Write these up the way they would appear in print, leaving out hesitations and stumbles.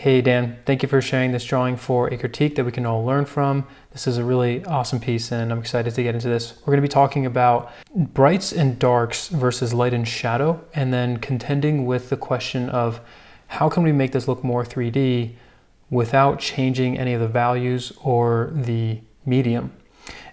Hey Dan, thank you for sharing this drawing for a critique that we can all learn from. This is a really awesome piece and I'm excited to get into this. We're going to be talking about brights and darks versus light and shadow, and then contending with the question of how can we make this look more 3D without changing any of the values or the medium.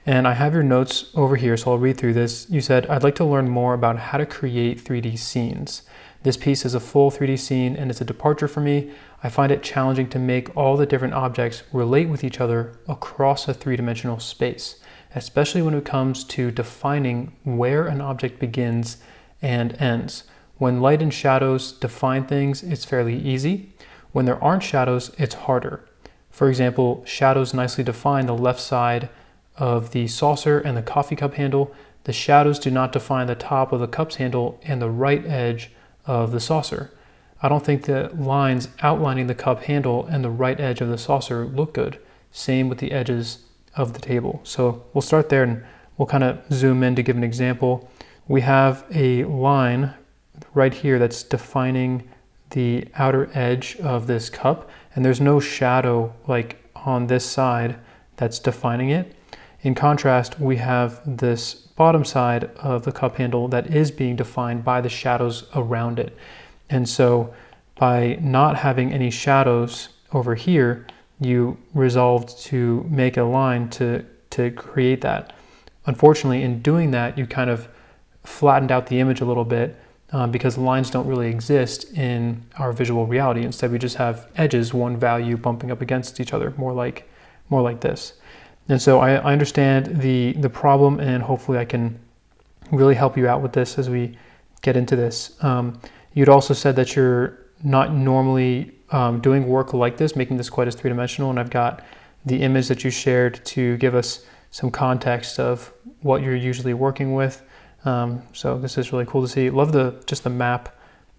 And I have your notes over here, so I'll read through this. You said, I'd like to learn more about how to create 3D scenes. This piece is a full 3D scene and it's a departure for me. I find it challenging to make all the different objects relate with each other across a three-dimensional space, especially when it comes to defining where an object begins and ends. When light and shadows define things, it's fairly easy. When there aren't shadows, it's harder. For example, shadows nicely define the left side of the saucer and the coffee cup handle. The shadows do not define the top of the cup's handle and the right edge of the saucer. I don't think the lines outlining the cup handle and the right edge of the saucer look good. Same with the edges of the table. So we'll start there and we'll kind of zoom in to give an example. We have a line right here that's defining the outer edge of this cup, and there's no shadow like on this side that's defining it. In contrast, we have this bottom side of the cup handle that is being defined by the shadows around it. And so by not having any shadows over here, you resolved to make a line to create that. Unfortunately, in doing that, you kind of flattened out the image a little bit because lines don't really exist in our visual reality. Instead, we just have edges, one value bumping up against each other, more like this. And so I understand the problem, and hopefully I can really help you out with this as we get into this. You'd also said that you're not normally doing work like this, making this quite as three-dimensional, and I've got the image that you shared to give us some context of what you're usually working with. So this is really cool to see. Love just the map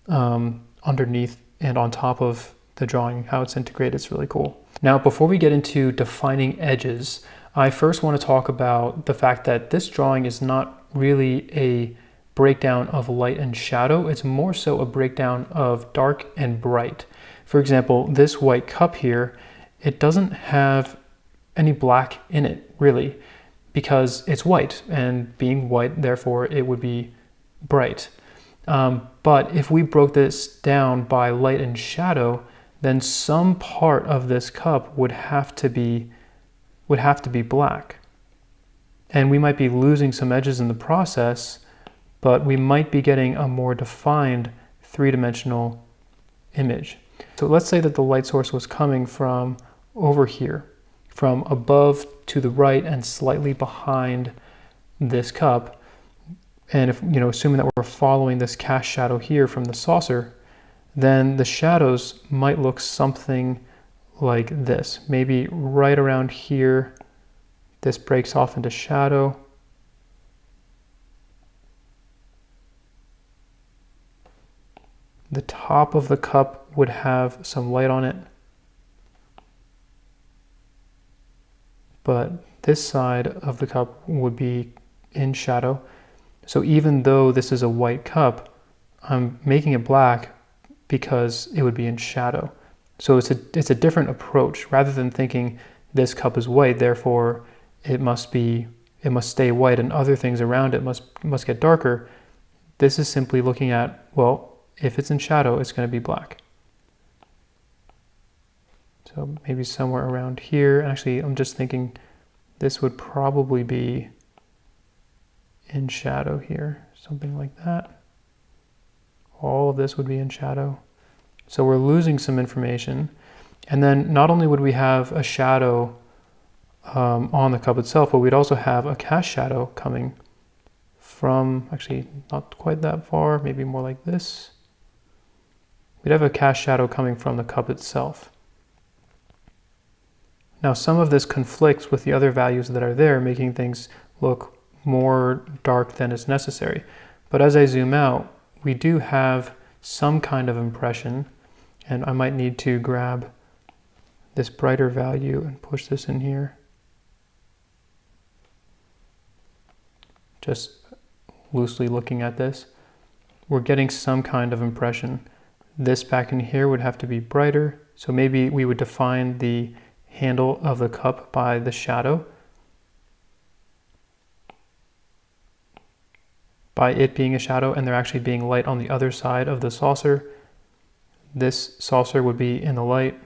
underneath and on top of the drawing, how it's integrated. It's really cool. Now, before we get into defining edges, I first want to talk about the fact that this drawing is not really a breakdown of light and shadow. It's more so a breakdown of dark and bright. For example, this white cup here, it doesn't have any black in it really, because it's white, and being white, therefore it would be bright. But if we broke this down by light and shadow, then some part of this cup would have to be black. And we might be losing some edges in the process, but we might be getting a more defined three-dimensional image. So let's say that the light source was coming from over here, from above to the right and slightly behind this cup. And if, assuming that we're following this cast shadow here from the saucer, then the shadows might look something like this. Maybe right around here, this breaks off into shadow. The top of the cup would have some light on it, but this side of the cup would be in shadow. So even though this is a white cup, I'm making it black because it would be in shadow. So it's a different approach. Rather than thinking this cup is white, therefore it must stay white and other things around it must get darker. This is simply looking at, well, if it's in shadow, it's going to be black. So maybe somewhere around here. Actually, I'm just thinking this would probably be in shadow here, something like that. All of this would be in shadow. So we're losing some information. And then not only would we have a shadow on the cup itself, but we'd also have a cast shadow coming from, actually not quite that far, maybe more like this. We'd have a cast shadow coming from the cup itself. Now, some of this conflicts with the other values that are there, making things look more dark than is necessary. But as I zoom out, we do have some kind of impression, and I might need to grab this brighter value and push this in here. Just loosely looking at this, we're getting some kind of impression. This back in here would have to be brighter. So maybe we would define the handle of the cup by the shadow, by it being a shadow and there actually being light on the other side of the saucer. This saucer would be in the light,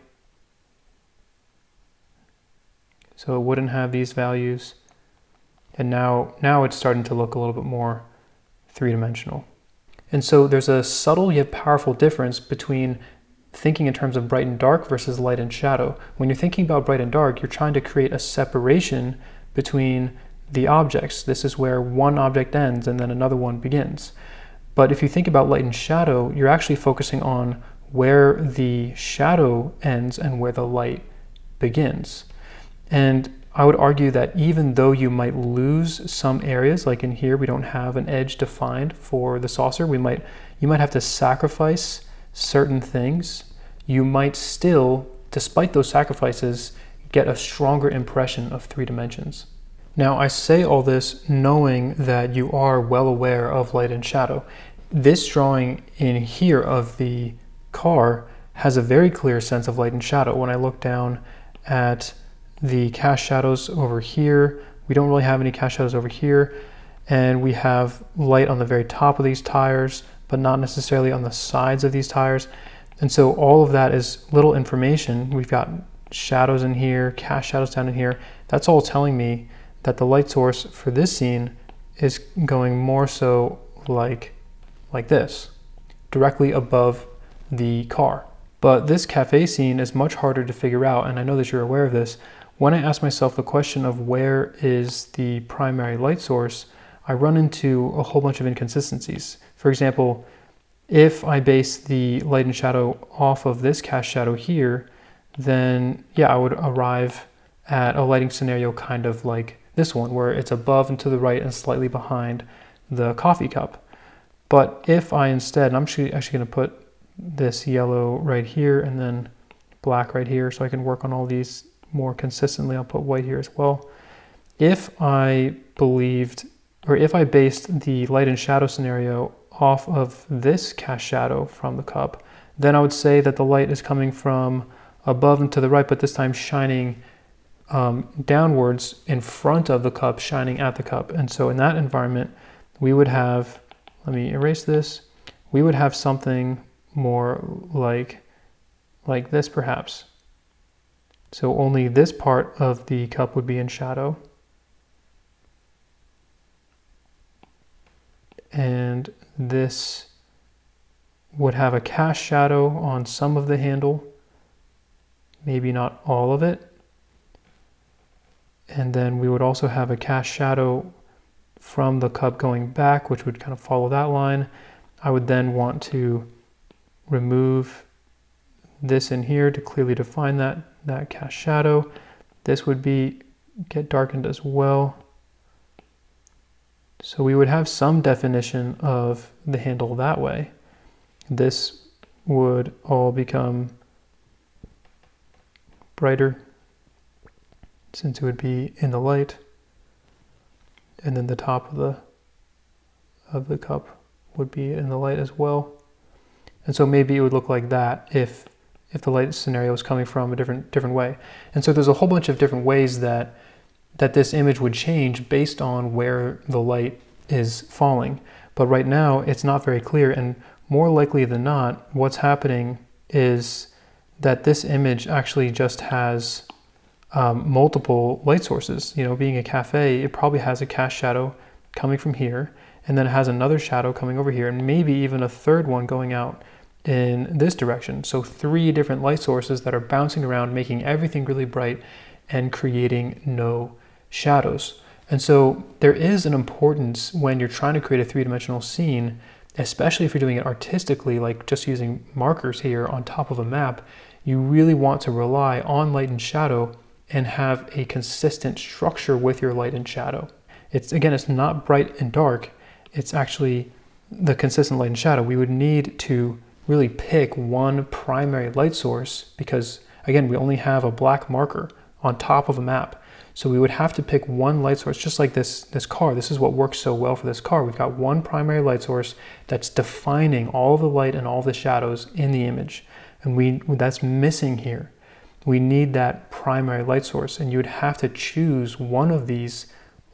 so it wouldn't have these values. And now it's starting to look a little bit more three-dimensional. And so there's a subtle yet powerful difference between thinking in terms of bright and dark versus light and shadow. When you're thinking about bright and dark, you're trying to create a separation between the objects. This is where one object ends and then another one begins. But if you think about light and shadow, you're actually focusing on where the shadow ends and where the light begins. And I would argue that even though you might lose some areas, like in here, we don't have an edge defined for the saucer. You might have to sacrifice certain things. You might still, despite those sacrifices, get a stronger impression of three dimensions. Now, I say all this knowing that you are well aware of light and shadow. This drawing in here of the car has a very clear sense of light and shadow. When I look down at the cast shadows over here, we don't really have any cast shadows over here, and we have light on the very top of these tires, but not necessarily on the sides of these tires. And so all of that is little information. We've got shadows in here, cast shadows down in here. That's all telling me that the light source for this scene is going more so like this, directly above the car. But this cafe scene is much harder to figure out, and I know that you're aware of this. When I ask myself the question of where is the primary light source, I run into a whole bunch of inconsistencies. For example, if I base the light and shadow off of this cast shadow here, then yeah, I would arrive at a lighting scenario kind of like this one, where it's above and to the right and slightly behind the coffee cup. But if I instead, and I'm actually going to put this yellow right here and then black right here so I can work on all these more consistently. I'll put white here as well. If I based the light and shadow scenario off of this cast shadow from the cup, then I would say that the light is coming from above and to the right, but this time shining downwards in front of the cup, shining at the cup. And so in that environment, we would have, let me erase this, we would have something more like this perhaps. So only this part of the cup would be in shadow. And this would have a cast shadow on some of the handle, maybe not all of it. And then we would also have a cast shadow from the cup going back, which would kind of follow that line. I would then want to remove this in here to clearly define that cast shadow. This would get darkened as well. So we would have some definition of the handle that way. This would all become brighter since it would be in the light. And then the top of the cup would be in the light as well. And so maybe it would look like that if the light scenario is coming from a different way. And so there's a whole bunch of different ways that this image would change based on where the light is falling. But right now it's not very clear, and more likely than not, what's happening is that this image actually just has multiple light sources. You know, being a cafe, it probably has a cast shadow coming from here, and then it has another shadow coming over here, and maybe even a third one going out in this direction. So 3 different light sources that are bouncing around, making everything really bright and creating no shadows. And so there is an importance when you're trying to create a 3-dimensional scene, especially if you're doing it artistically, like just using markers here on top of a map. You really want to rely on light and shadow and have a consistent structure with your light and shadow. It's not bright and dark. It's actually the consistent light and shadow. We would need to really pick one primary light source because, again, we only have a black marker on top of a map. So we would have to pick one light source, just like this car. This is what works so well for this car. We've got one primary light source that's defining all the light and all the shadows in the image. And that's missing here. We need that primary light source, and you would have to choose one of these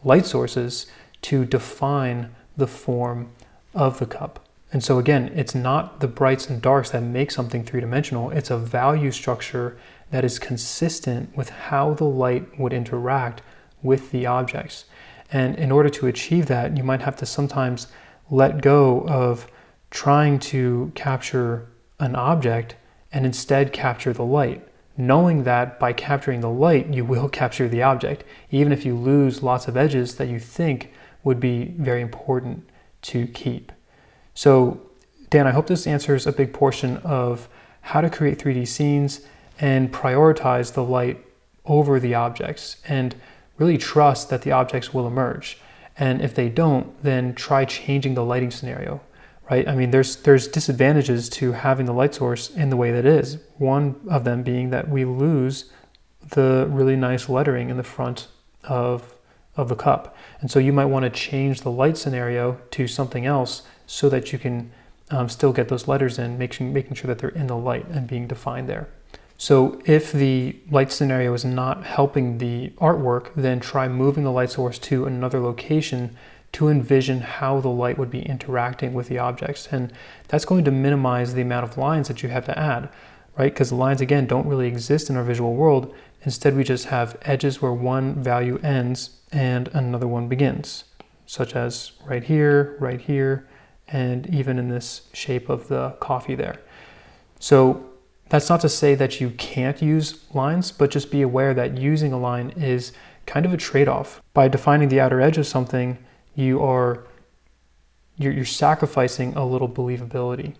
light sources to define the form of the cup. And so again, it's not the brights and darks that make something three-dimensional. It's a value structure that is consistent with how the light would interact with the objects. And in order to achieve that, you might have to sometimes let go of trying to capture an object and instead capture the light, knowing that by capturing the light, you will capture the object, even if you lose lots of edges that you think would be very important to keep. So, Dan, I hope this answers a big portion of how to create 3D scenes and prioritize the light over the objects, and really trust that the objects will emerge. And if they don't, then try changing the lighting scenario. Right? I mean, there's disadvantages to having the light source in the way that it is. One of them being that we lose the really nice lettering in the front of the cup. And so you might want to change the light scenario to something else so that you can still get those letters in, making sure that they're in the light and being defined there. So if the light scenario is not helping the artwork, then try moving the light source to another location to envision how the light would be interacting with the objects. And that's going to minimize the amount of lines that you have to add, right? Because the lines, again, don't really exist in our visual world. Instead, we just have edges where one value ends and another one begins, such as right here, and even in this shape of the coffee there. So that's not to say that you can't use lines, but just be aware that using a line is kind of a trade-off. By defining the outer edge of something, you're sacrificing a little believability.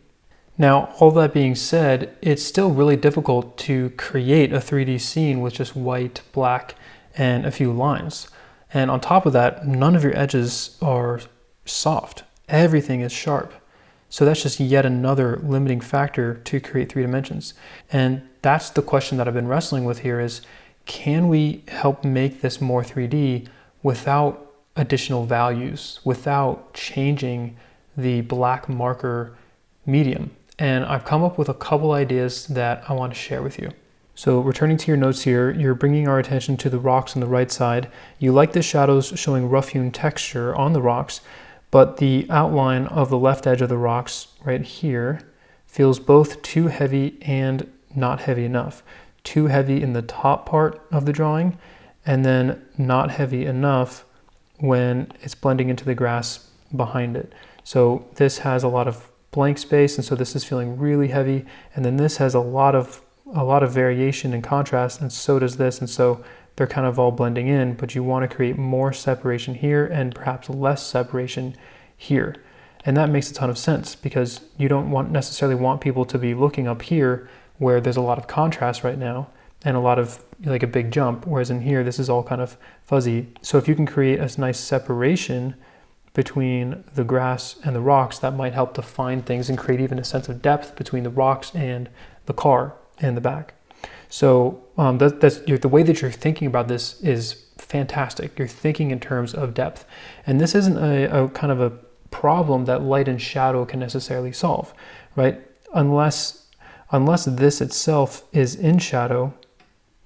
Now, all that being said, it's still really difficult to create a 3D scene with just white, black, and a few lines. And on top of that, none of your edges are soft. Everything is sharp. So that's just yet another limiting factor to create 3 dimensions. And that's the question that I've been wrestling with here is, can we help make this more 3D without additional values, without changing the black marker medium? And I've come up with a couple ideas that I want to share with you. So returning to your notes here, you're bringing our attention to the rocks on the right side. You like the shadows showing rough-hewn texture on the rocks, but the outline of the left edge of the rocks right here feels both too heavy and not heavy enough. Too heavy in the top part of the drawing, and then not heavy enough when it's blending into the grass behind it. So this has a lot of blank space, and so this is feeling really heavy, and then this has a lot of variation and contrast, and so does this, and so they're kind of all blending in, but you want to create more separation here and perhaps less separation here. And that makes a ton of sense because you don't necessarily want people to be looking up here where there's a lot of contrast right now and a lot of like a big jump, whereas in here this is all kind of fuzzy. So if you can create a nice separation between the grass and the rocks, that might help define things and create even a sense of depth between the rocks and the car in the back. So the way that you're thinking about this is fantastic. You're thinking in terms of depth. And this isn't a kind of a problem that light and shadow can necessarily solve, right? Unless this itself is in shadow,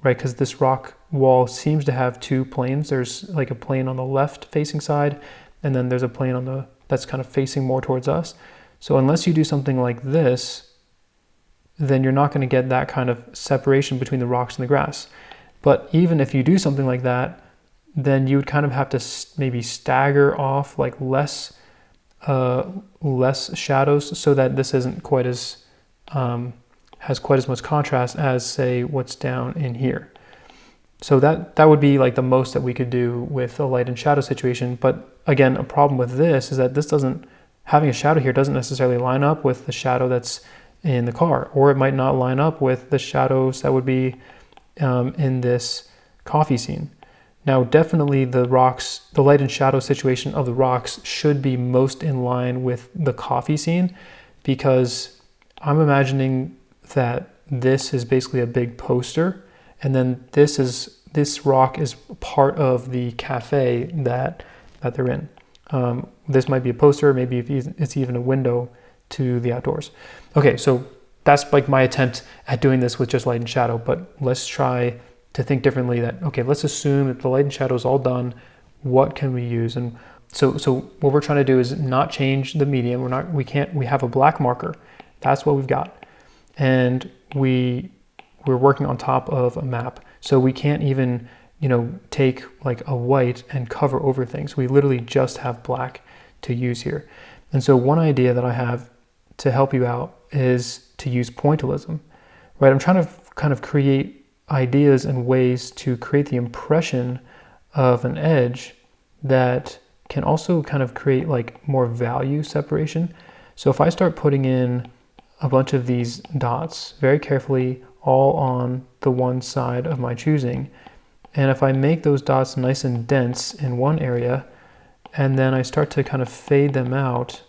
right? Because this rock wall seems to have two planes. There's like a plane on the left facing side, and then there's a plane that's kind of facing more towards us. So unless you do something like this, then you're not going to get that kind of separation between the rocks and the grass. But even if you do something like that, then you would kind of have to maybe stagger off like less shadows so that this isn't quite as has quite as much contrast as, say, what's down in here. So that would be like the most that we could do with a light and shadow situation. But again, a problem with this is that having a shadow here doesn't necessarily line up with the shadow that's in the car, or it might not line up with the shadows that would be in this coffee scene. Now, definitely the light and shadow situation of the rocks should be most in line with the coffee scene, because I'm imagining that this is basically a big poster, and then this rock is part of the cafe that they're in. This might be a poster, maybe it's even a window to the outdoors. Okay, so that's like my attempt at doing this with just light and shadow. But let's try to think differently. That, okay, let's assume that the light and shadow is all done. What can we use? And so what we're trying to do is not change the medium. We have a black marker. That's what we've got. And we're working on top of a map. So we can't even, take like a white and cover over things. We literally just have black to use here. And so one idea that I have to help you out is to use pointillism, right? I'm trying to kind of create ideas and ways to create the impression of an edge that can also kind of create like more value separation. So if I start putting in a bunch of these dots very carefully, all on the one side of my choosing, and if I make those dots nice and dense in one area, and then I start to kind of fade them out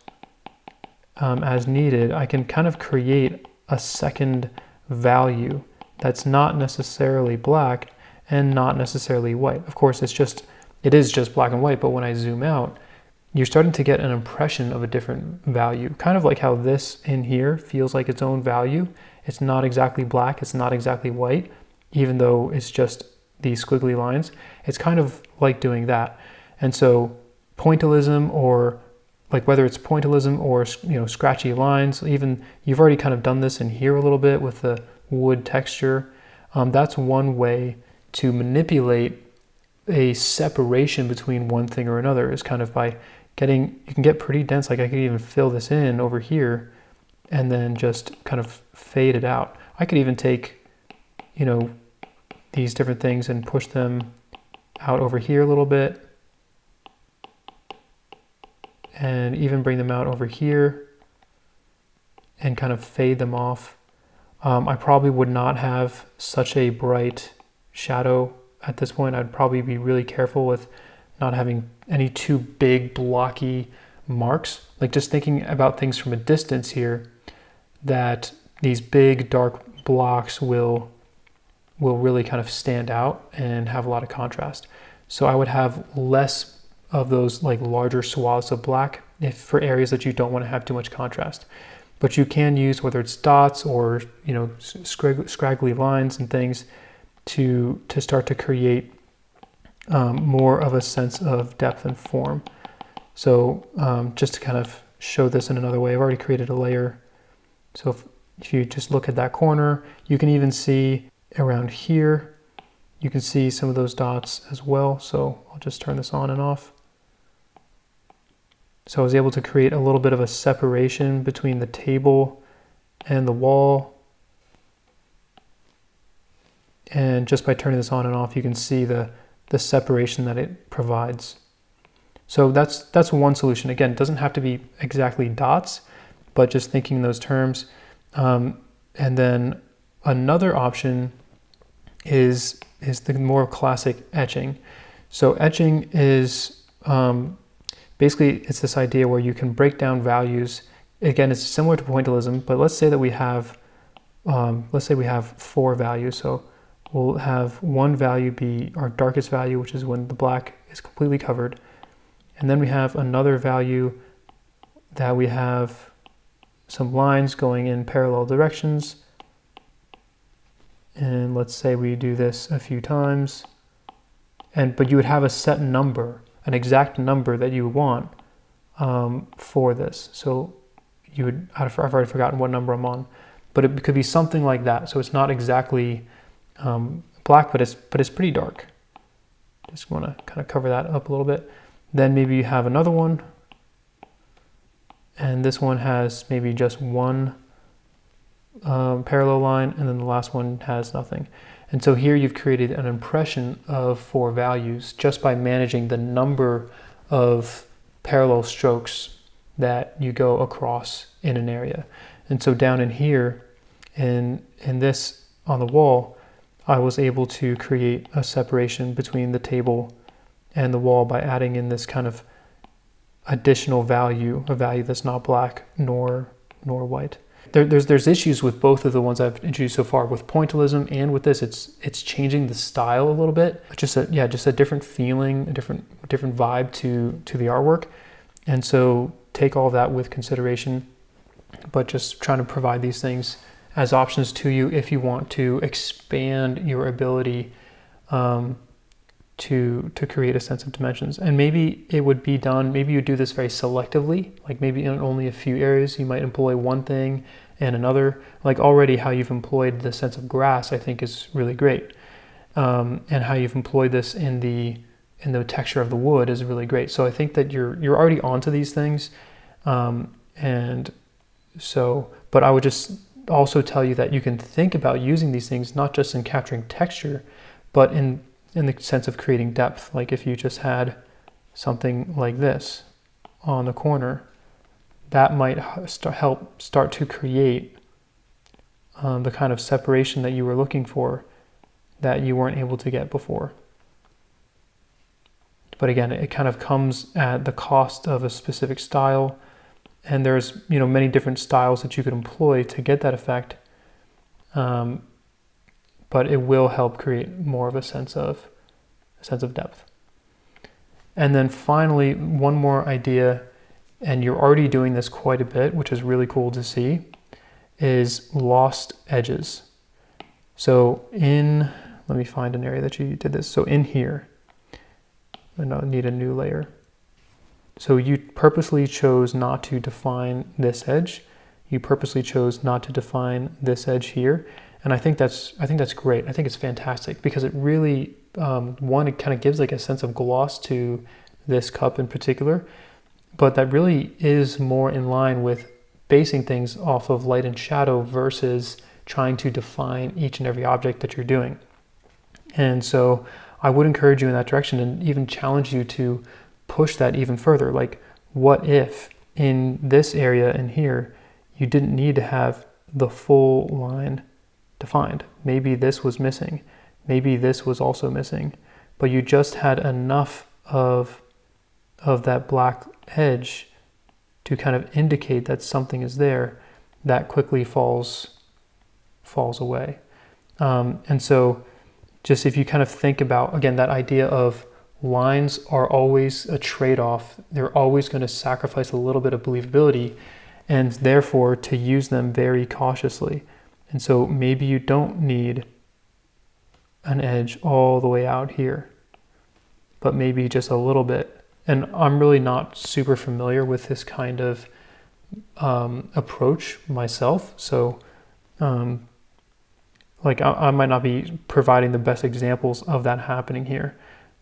as needed, I can kind of create a second value that's not necessarily black and not necessarily white. Of course, it is just black and white, but when I zoom out, you're starting to get an impression of a different value. Kind of like how this in here feels like its own value. It's not exactly black, it's not exactly white, even though it's just these squiggly lines. It's kind of like doing that. And so pointillism, or like whether it's pointillism or scratchy lines, even you've already kind of done this in here a little bit with the wood texture. That's one way to manipulate a separation between one thing or another, is kind of by you can get pretty dense. Like I could even fill this in over here and then just kind of fade it out. I could even take, these different things and push them out over here a little bit, and even bring them out over here and kind of fade them off. I probably would not have such a bright shadow at this point. I'd probably be really careful with not having any too big blocky marks. Like just thinking about things from a distance here, that these big dark blocks will really kind of stand out and have a lot of contrast. So I would have less of those like larger swaths of black for areas that you don't want to have too much contrast. But you can use, whether it's dots or scraggly lines and things, to start to create more of a sense of depth and form. So just to kind of show this in another way, I've already created a layer. So if you just look at that corner, you can even see around here, you can see some of those dots as well. So I'll just turn this on and off. So I was able to create a little bit of a separation between the table and the wall. And just by turning this on and off, you can see the separation that it provides. So that's one solution. Again, it doesn't have to be exactly dots, but just thinking in those terms. And then another option is the more classic etching. So etching is basically, it's this idea where you can break down values. Again, it's similar to pointillism, but let's say that we have 4 values. So we'll have one value be our darkest value, which is when the black is completely covered. And then we have another value that we have some lines going in parallel directions. And let's say we do this a few times. But you would have a set number, an exact number that you want for this. So I've already forgotten what number I'm on, but it could be something like that. So it's not exactly black, but it's pretty dark. Just want to kind of cover that up a little bit. Then maybe you have another one, and this one has maybe just one parallel line, and then the last one has nothing. And so here you've created an impression of 4 values just by managing the number of parallel strokes that you go across in an area. And so down in here, in this on the wall, I was able to create a separation between the table and the wall by adding in this kind of additional value, a value that's not black nor white. There's issues with both of the ones I've introduced so far. With pointillism and with this, it's changing the style a little bit. Just a different feeling, a different vibe to the artwork. And so take all of that with consideration, but just trying to provide these things as options to you if you want to expand your ability to create a sense of dimensions. And maybe it would be done, maybe you do this very selectively, like maybe in only a few areas you might employ one thing and another. Like already how you've employed the sense of grass, I think is really great. And how you've employed this in the texture of the wood is really great. So I think that you're already onto these things. And so, but I would just also tell you that you can think about using these things not just in capturing texture, but in the sense of creating depth. Like if you just had something like this on the corner, that might help start to create the kind of separation that you were looking for that you weren't able to get before. But again, it kind of comes at the cost of a specific style, and there's many different styles that you could employ to get that effect. But it will help create more of a sense of depth. And then finally, one more idea, and you're already doing this quite a bit, which is really cool to see, is lost edges. So let me find an area that you did this. So in here, I need a new layer. So you purposely chose not to define this edge. You purposely chose not to define this edge here. And I think that's great. I think it's fantastic because it really, it kind of gives like a sense of gloss to this cup in particular, but that really is more in line with basing things off of light and shadow versus trying to define each and every object that you're doing. And so I would encourage you in that direction and even challenge you to push that even further. Like, what if in this area in here, you didn't need to have the full line defined? Maybe this was missing. Maybe this was also missing, but you just had enough of that black edge to kind of indicate that something is there. That quickly falls away. And so just if you kind of think about, again, that idea of lines are always a trade-off. They're always going to sacrifice a little bit of believability, and therefore to use them very cautiously. And so maybe you don't need an edge all the way out here, but maybe just a little bit. And I'm really not super familiar with this kind of approach myself. So I might not be providing the best examples of that happening here.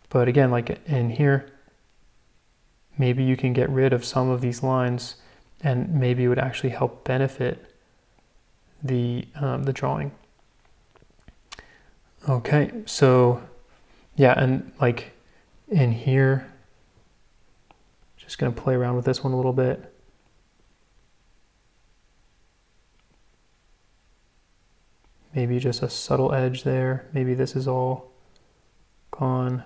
But again, like in here, maybe you can get rid of some of these lines and maybe it would actually help benefit the drawing. Okay, so yeah, and like in here, just gonna play around with this one a little bit. Maybe just a subtle edge there. Maybe this is all gone.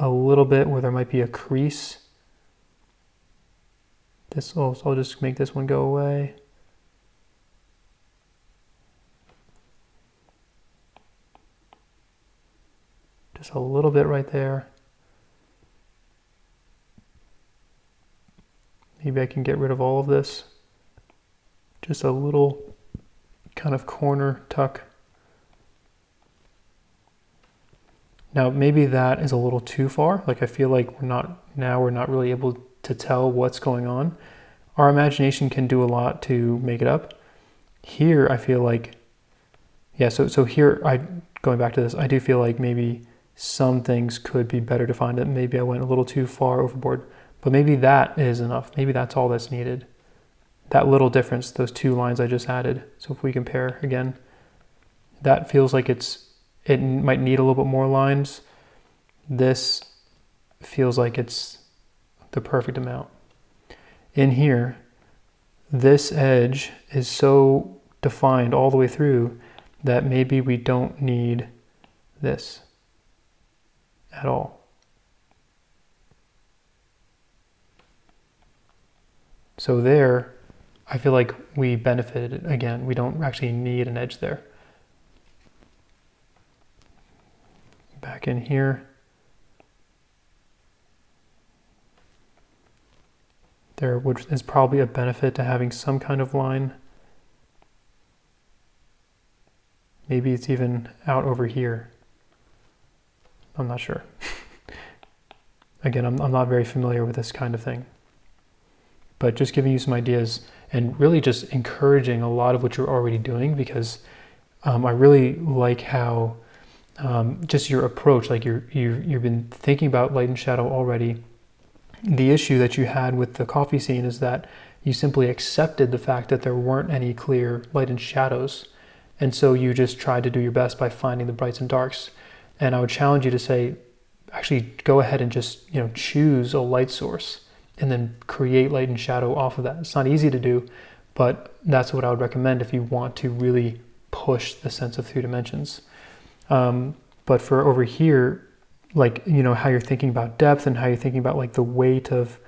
A little bit where there might be a crease. So I'll just make this one go away. Just a little bit right there. Maybe I can get rid of all of this. Just a little kind of corner tuck. Now, maybe that is a little too far. Like I feel like we're not really able to tell what's going on. Our imagination can do a lot to make it up. Here, I feel like, yeah, so here, going back to this, I do feel like maybe some things could be better defined. That maybe I went a little too far overboard, but maybe that is enough. Maybe that's all that's needed. That little difference, those two lines I just added. So if we compare again, that feels like it might need a little bit more lines. This feels like it's the perfect amount. In here, this edge is so defined all the way through that maybe we don't need this at all. So there, I feel like we benefited again. We don't actually need an edge there. Back in here, there is probably a benefit to having some kind of line Maybe it's even out over here. I'm not sure. Again, I'm not very familiar with this kind of thing. But just giving you some ideas and really just encouraging a lot of what you're already doing, because I really like how just your approach, like you've been thinking about light and shadow already. The issue that you had with the coffee scene is that you simply accepted the fact that there weren't any clear light and shadows. And so you just tried to do your best by finding the brights and darks. And I would challenge you to say, actually go ahead and just, choose a light source and then create light and shadow off of that. It's not easy to do, but that's what I would recommend if you want to really push the sense of 3 dimensions. But for over here, like, how you're thinking about depth and how you're thinking about like the weight of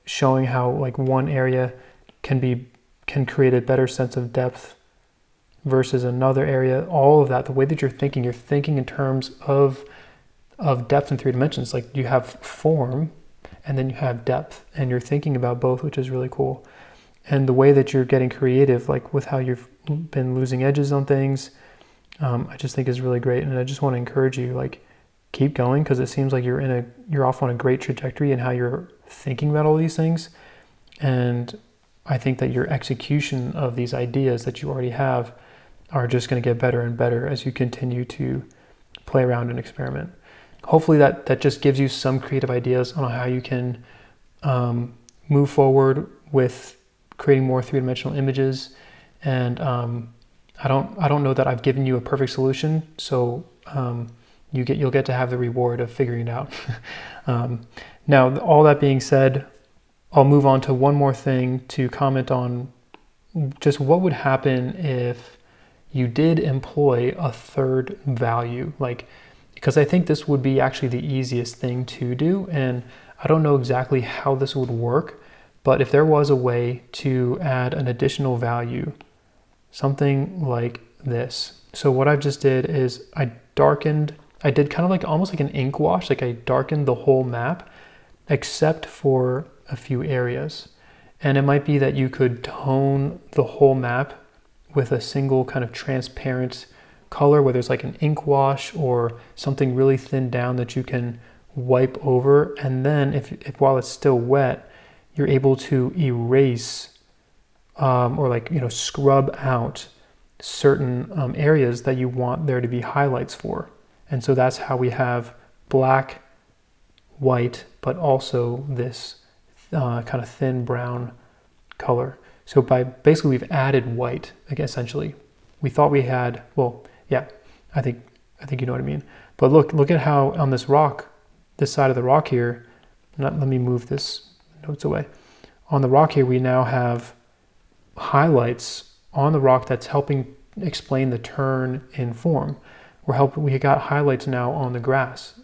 showing how like one area can create a better sense of depth versus another area, all of that, the way that you're thinking in terms of depth in 3 dimensions. Like you have form and then you have depth, and you're thinking about both, which is really cool. And the way that you're getting creative, like with how you've been losing edges on things, I just think is really great. And I just want to encourage you, like, keep going, because it seems like you're off on a great trajectory in how you're thinking about all these things. And I think that your execution of these ideas that you already have are just going to get better and better as you continue to play around and experiment. Hopefully that just gives you some creative ideas on how you can move forward with creating more 3-dimensional images. And I don't know that I've given you a perfect solution, so you'll get to have the reward of figuring it out. Now, all that being said, I'll move on to one more thing to comment on just what would happen if you did employ a third value, because I think this would be actually the easiest thing to do, and I don't know exactly how this would work, but if there was a way to add an additional value, something like this. So what I just did is I did kind of like almost like an ink wash, like I darkened the whole map except for a few areas. And it might be that you could tone the whole map with a single kind of transparent color, whether it's like an ink wash or something really thinned down that you can wipe over. And then if while it's still wet, you're able to erase or scrub out certain areas that you want there to be highlights for. And so that's how we have black, white, but also this kind of thin brown color. So basically we've added white, essentially. We thought we had, I think you know what I mean. But look at how on this rock, this side of the rock here, let me move this notes away. On the rock here, we now have highlights on the rock that's helping explain the turn in form. We got highlights now on the grass,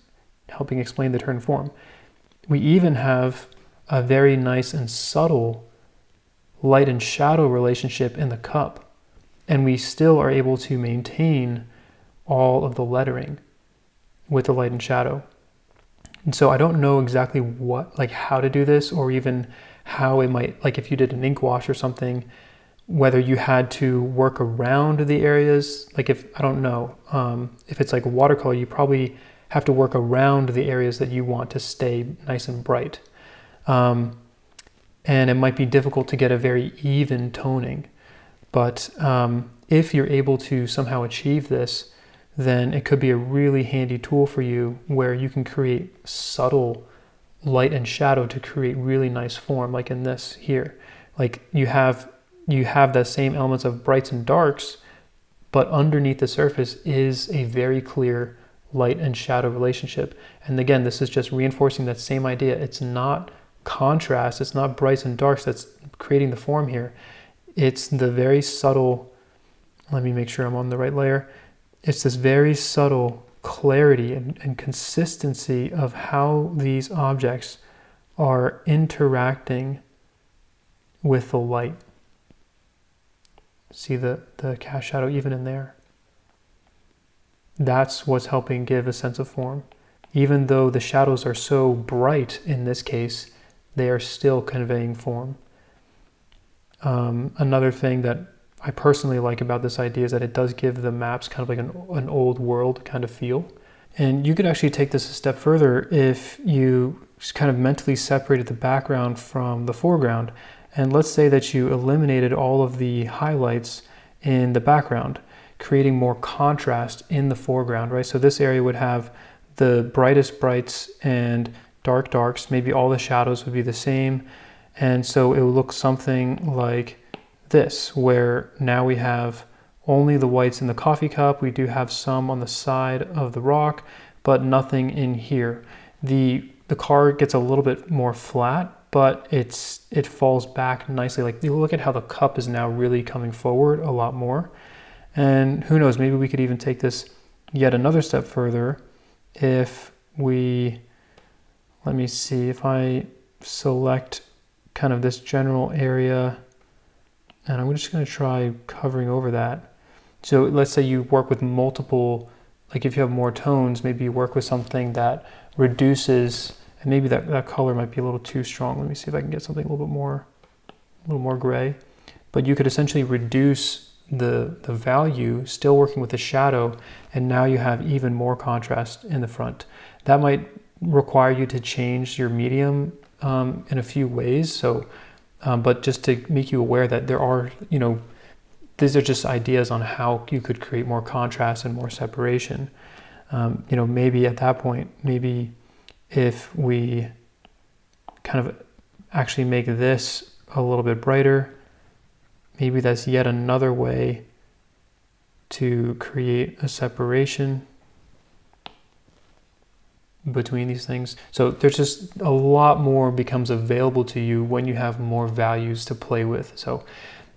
helping explain the turn in form. We even have a very nice and subtle light and shadow relationship in the cup. And we still are able to maintain all of the lettering with the light and shadow. And so I don't know exactly how to do this, or even how it might, if you did an ink wash or something, whether you had to work around the areas. I don't know, if it's like watercolor, you probably have to work around the areas that you want to stay nice and bright. And it might be difficult to get a very even toning. But if you're able to somehow achieve this, then it could be a really handy tool for you where you can create subtle light and shadow to create really nice form, like in this here. You have the same elements of brights and darks, but underneath the surface is a very clear light and shadow relationship. And again, this is just reinforcing that same idea. It's not contrast, it's not brights and darks that's creating the form here. It's the very subtle, let me make sure I'm on the right layer. It's this very subtle clarity and consistency of how these objects are interacting with the light. See the cast shadow even in there? That's what's helping give a sense of form. Even though the shadows are so bright in this case, they are still conveying form. Another thing that I personally like about this idea is that it does give the maps kind of like an old world kind of feel. And you could actually take this a step further if you kind of mentally separated the background from the foreground. And let's say that you eliminated all of the highlights in the background, creating more contrast in the foreground, right? So this area would have the brightest brights and dark darks. Maybe all the shadows would be the same. And so it would look something like this, where now we have only the whites in the coffee cup. We do have some on the side of the rock, but nothing in here. The car gets a little bit more flat, but it falls back nicely. Like, you look at how the cup is now really coming forward a lot more. And who knows, maybe we could even take this yet another step further if we, let me see, if I select kind of this general area, and I'm just going to try covering over that. So let's say you work with multiple, like if you have more tones, maybe you work with something that reduces, and maybe that color might be a little too strong. Let me see if I can get something a little more gray. But you could essentially reduce the value, still working with the shadow, and now you have even more contrast in the front. That might require you to change your medium in a few ways. So, but just to make you aware that there are, these are just ideas on how you could create more contrast and more separation. Maybe at that point, maybe if we kind of actually make this a little bit brighter, maybe that's yet another way to create a separation between these things. So there's just a lot more becomes available to you when you have more values to play with. So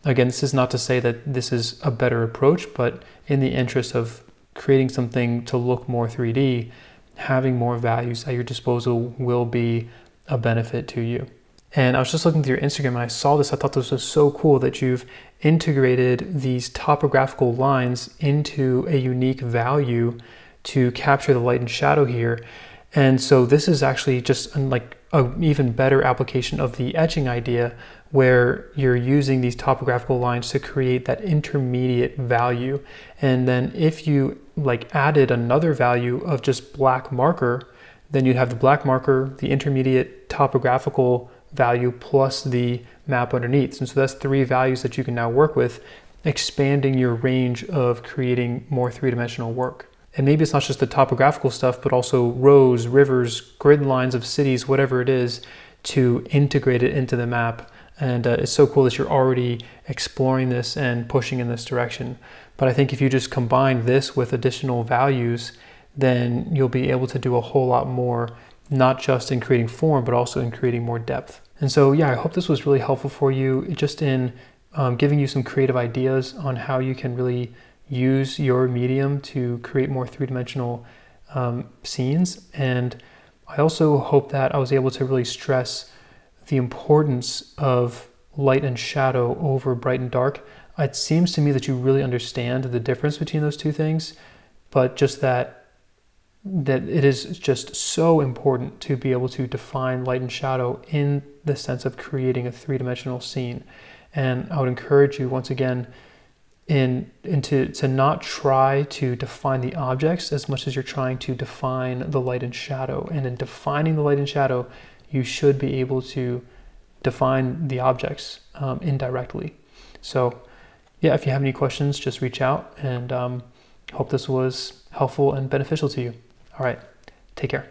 again, this is not to say that this is a better approach, but in the interest of creating something to look more 3D, having more values at your disposal will be a benefit to you. And I was just looking through your Instagram and I saw this. I thought this was so cool that you've integrated these topographical lines into a unique value to capture the light and shadow here. And so this is actually just like an even better application of the etching idea, where you're using these topographical lines to create that intermediate value. And then if you like added another value of just black marker, then you'd have the black marker, the intermediate topographical value, plus the map underneath. And so that's 3 values that you can now work with, expanding your range of creating more 3-dimensional work. And maybe it's not just the topographical stuff, but also roads, rivers, grid lines of cities, whatever it is, to integrate it into the map. And it's so cool that you're already exploring this and pushing in this direction. But I think if you just combine this with additional values, then you'll be able to do a whole lot more, not just in creating form, but also in creating more depth. And so, yeah, I hope this was really helpful for you, just in giving you some creative ideas on how you can really use your medium to create more 3-dimensional scenes. And I also hope that I was able to really stress the importance of light and shadow over bright and dark. It seems to me that you really understand the difference between those two things, but just that it is just so important to be able to define light and shadow in the sense of creating a 3-dimensional scene. And I would encourage you once again to not try to define the objects as much as you're trying to define the light and shadow. And in defining the light and shadow, you should be able to define the objects indirectly. So yeah, if you have any questions, just reach out, and hope this was helpful and beneficial to you. All right, take care.